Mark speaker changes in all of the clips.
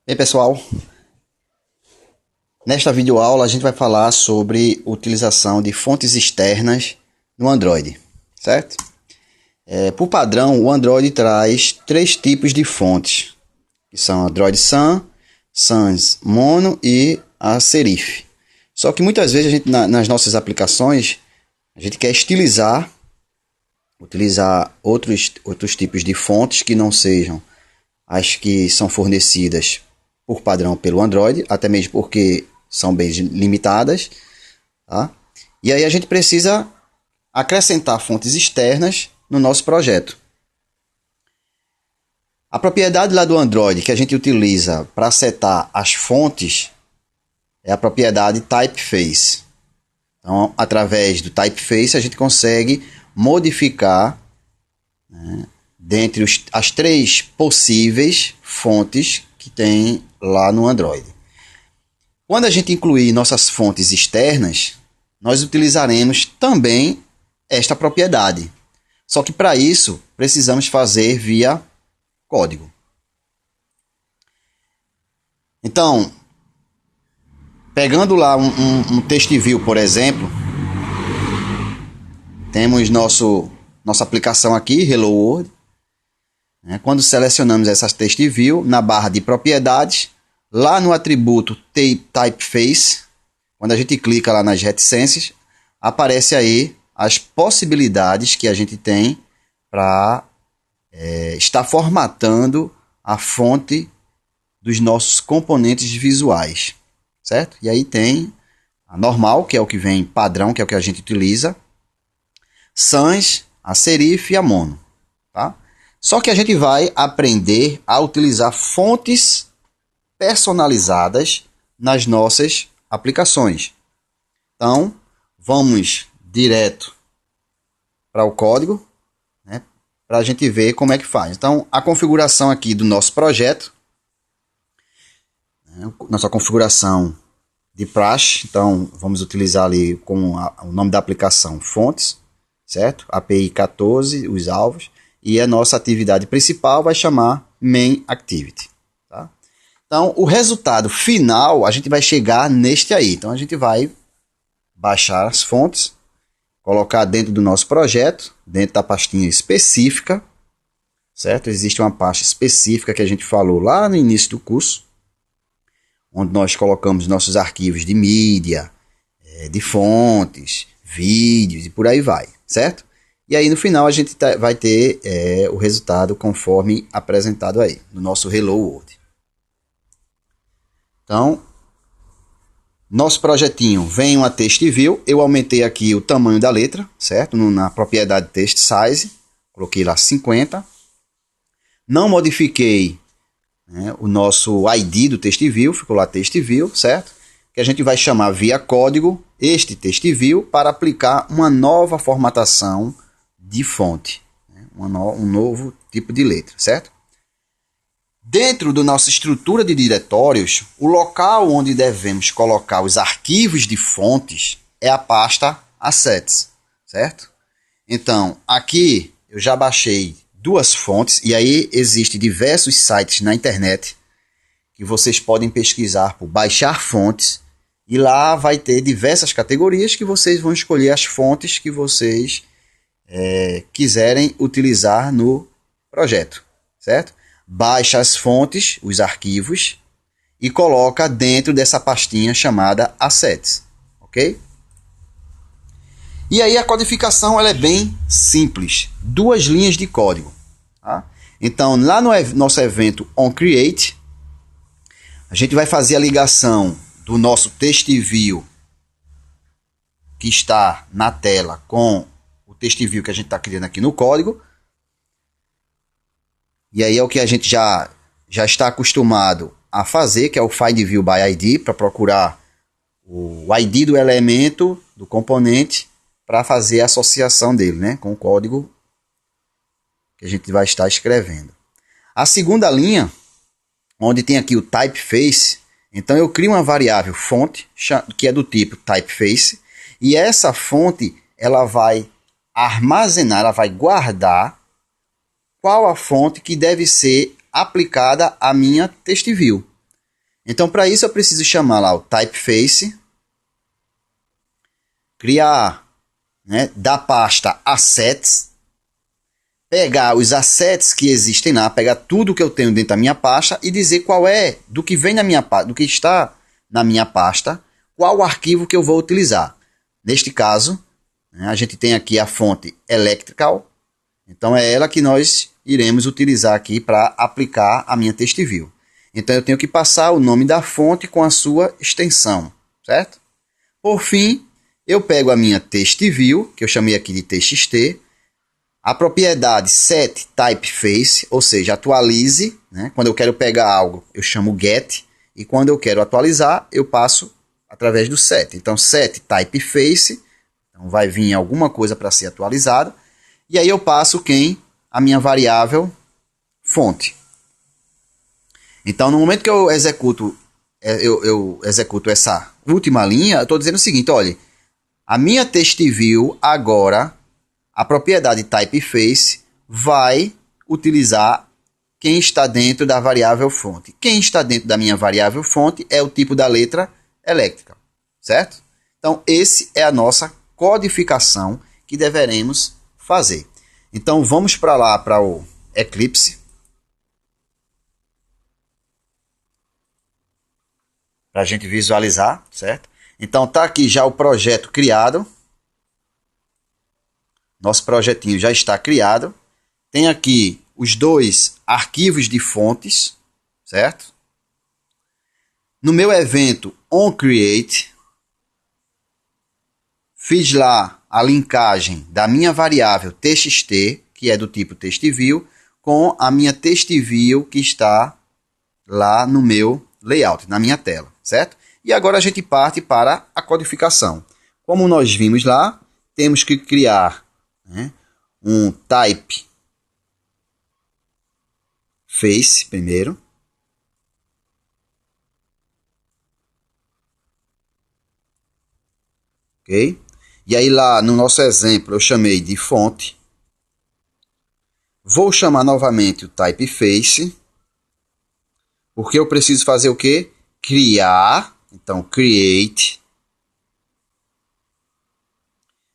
Speaker 1: Bem, pessoal, nesta videoaula a gente vai falar sobre utilização de fontes externas no Android, certo? Por padrão, o Android traz três tipos de fontes, que são Android Sun, Sans Mono e a Serif. Só que muitas vezes a gente, nas nossas aplicações, a gente quer utilizar outros tipos de fontes que não sejam as que são fornecidas por padrão pelo Android, até mesmo porque são bem limitadas, tá? E aí a gente precisa acrescentar fontes externas no nosso projeto. A propriedade lá do Android que a gente utiliza para setar as fontes é a propriedade Typeface. Então, através do Typeface, a gente consegue modificar, né, dentre as três possíveis fontes que tem lá no Android. Quando a gente incluir nossas fontes externas, nós utilizaremos também esta propriedade. Só que para isso, precisamos fazer via código. Então, pegando lá um TextView, por exemplo, temos nossa aplicação aqui, Hello World. Quando selecionamos essas TextView, na barra de propriedades, lá no atributo Typeface, quando a gente clica lá nas reticências, aparece aí as possibilidades que a gente tem para estar formatando a fonte dos nossos componentes visuais, certo? E aí tem a normal, que é o que vem padrão, que é o que a gente utiliza, Sans, a Serif e a Mono, tá? Só que a gente vai aprender a utilizar fontes personalizadas nas nossas aplicações. Então, vamos direto para o código, né, para a gente ver como é que faz. Então, a configuração aqui do nosso projeto, né, nossa configuração de praxe. Então, vamos utilizar ali com o nome da aplicação fontes, certo? API 14, os alvos. E a nossa atividade principal vai chamar Main Activity. Tá? Então, o resultado final, a gente vai chegar neste aí. Então, a gente vai baixar as fontes, colocar dentro do nosso projeto, dentro da pastinha específica, certo? Existe uma pasta específica que a gente falou lá no início do curso, onde nós colocamos nossos arquivos de mídia, de fontes, vídeos e por aí vai, certo? E aí no final a gente vai ter o resultado conforme apresentado aí, no nosso Hello World. Então, nosso projetinho vem uma TextView, eu aumentei aqui o tamanho da letra, certo? Na propriedade Text Size, coloquei lá 50. Não modifiquei, né, o nosso ID do TextView, ficou lá TextView, certo? Que a gente vai chamar via código este TextView para aplicar uma nova formatação de fonte, né? Um novo tipo de letra, certo? Dentro da nossa estrutura de diretórios, o local onde devemos colocar os arquivos de fontes é a pasta Assets, certo? Então, aqui eu já baixei duas fontes, e aí existem diversos sites na internet que vocês podem pesquisar por baixar fontes, e lá vai ter diversas categorias que vocês vão escolher as fontes que vocês quiserem utilizar no projeto, certo? Baixa as fontes, os arquivos, e coloca dentro dessa pastinha chamada Assets, ok? E aí a codificação ela é bem simples, duas linhas de código. Tá? Então, lá no nosso evento onCreate, a gente vai fazer a ligação do nosso TextView que está na tela com o TextView que a gente está criando aqui no código. E aí é o que a gente já está acostumado a fazer, que é o Find View by ID, para procurar o ID do elemento, do componente, para fazer a associação dele, né, com o código que a gente vai estar escrevendo. A segunda linha, onde tem aqui o Typeface, então eu crio uma variável fonte, que é do tipo Typeface, e essa fonte ela vai armazenar, ela vai guardar qual a fonte que deve ser aplicada à minha TextView. Então, para isso, eu preciso chamar lá o typeface, criar, né, da pasta assets, pegar os assets que existem lá, pegar tudo que eu tenho dentro da minha pasta e dizer qual é, do que vem na minha pasta, do que está na minha pasta, qual o arquivo que eu vou utilizar. Neste caso, né, a gente tem aqui a fonte electrical, então é ela que nós iremos utilizar aqui para aplicar a minha TextView. Então eu tenho que passar o nome da fonte com a sua extensão, certo? Por fim, eu pego a minha TextView, que eu chamei aqui de TXT, a propriedade setTypeface, ou seja, atualize, né? Quando eu quero pegar algo, eu chamo get, e quando eu quero atualizar, eu passo através do set. Então, setTypeface, então vai vir alguma coisa para ser atualizada, e aí eu passo a minha variável fonte. Então, no momento que eu executo essa última linha, eu estou dizendo o seguinte, olha, a minha TextView agora, a propriedade typeface, vai utilizar quem está dentro da variável fonte. Quem está dentro da minha variável fonte é o tipo da letra elétrica, certo? Então, esse é a nossa codificação que deveremos fazer. Então, vamos para lá, para o Eclipse, para a gente visualizar, certo? Então tá aqui já o projeto criado. Nosso projetinho já está criado. Tem aqui os dois arquivos de fontes, certo? No meu evento onCreate, fiz lá a linkagem da minha variável txt, que é do tipo TextView, com a minha TextView que está lá no meu layout, na minha tela, certo? E agora a gente parte para a codificação. Como nós vimos lá, temos que criar, né, um type face primeiro. Ok? E aí lá no nosso exemplo eu chamei de fonte. Vou chamar novamente o typeface, porque eu preciso fazer o quê? Criar. Então, create.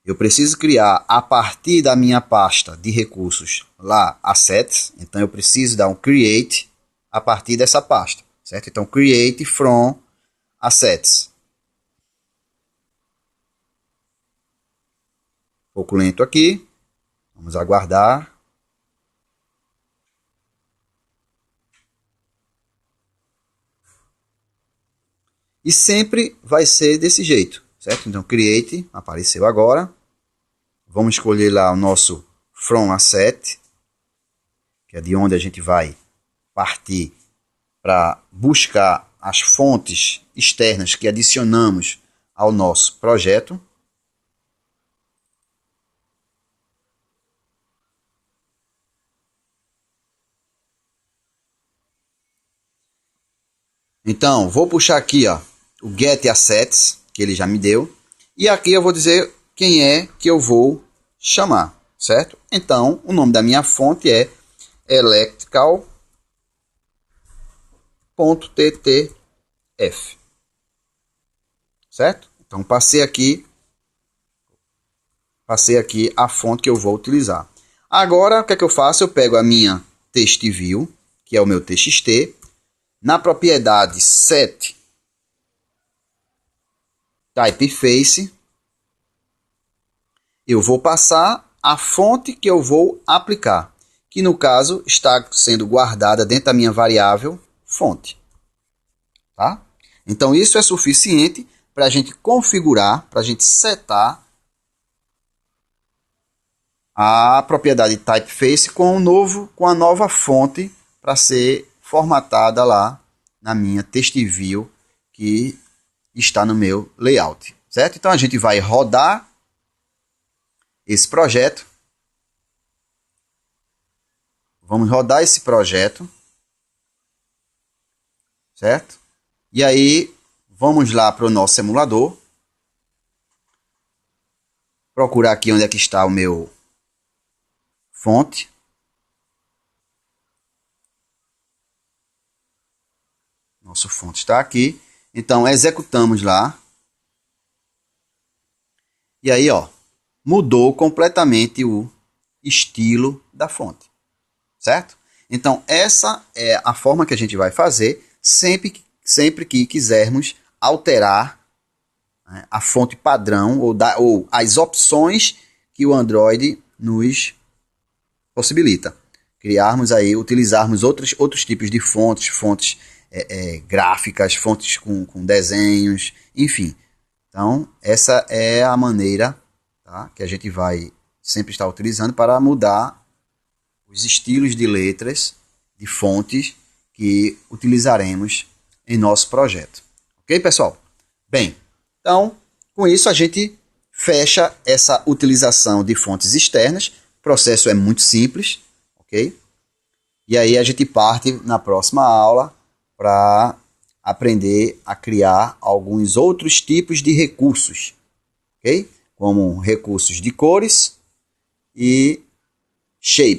Speaker 1: Eu preciso criar a partir da minha pasta de recursos lá, assets. Então, eu preciso dar um create a partir dessa pasta, certo? Então, create from assets. Um pouco lento aqui. Vamos aguardar. E sempre vai ser desse jeito, certo? Então, create, apareceu agora. Vamos escolher lá o nosso from asset, que é de onde a gente vai partir para buscar as fontes externas que adicionamos ao nosso projeto. Então, vou puxar aqui, ó, o get assets, que ele já me deu. E aqui eu vou dizer quem é que eu vou chamar, certo? Então, o nome da minha fonte é electrical.ttf, certo? Então, passei aqui a fonte que eu vou utilizar. Agora, o que é que eu faço? Eu pego a minha TextView, que é o meu TXT, na propriedade setTypeface, eu vou passar a fonte que eu vou aplicar, que no caso está sendo guardada dentro da minha variável fonte. Tá? Então isso é suficiente para a gente configurar, para a gente setar a propriedade typeface com a nova fonte para ser formatada lá na minha TextView que está no meu layout, certo? Então a gente vai rodar esse projeto. Vamos rodar esse projeto, certo? E aí vamos lá para o nosso emulador. Procurar aqui onde é que está o meu fonte. Nosso fonte está aqui. Então, executamos lá. E aí, ó, mudou completamente o estilo da fonte, certo? Então, essa é a forma que a gente vai fazer sempre que quisermos alterar, né, a fonte padrão ou as opções que o Android nos possibilita. Criarmos aí, utilizarmos outros tipos de fontes gráficas, fontes com desenhos, enfim. Então, essa é a maneira, tá, que a gente vai sempre estar utilizando para mudar os estilos de letras, de fontes que utilizaremos em nosso projeto. Ok, pessoal? Bem, então, com isso a gente fecha essa utilização de fontes externas. O processo é muito simples, ok? E aí a gente parte na próxima aula para aprender a criar alguns outros tipos de recursos, ok? Como recursos de cores e shapes.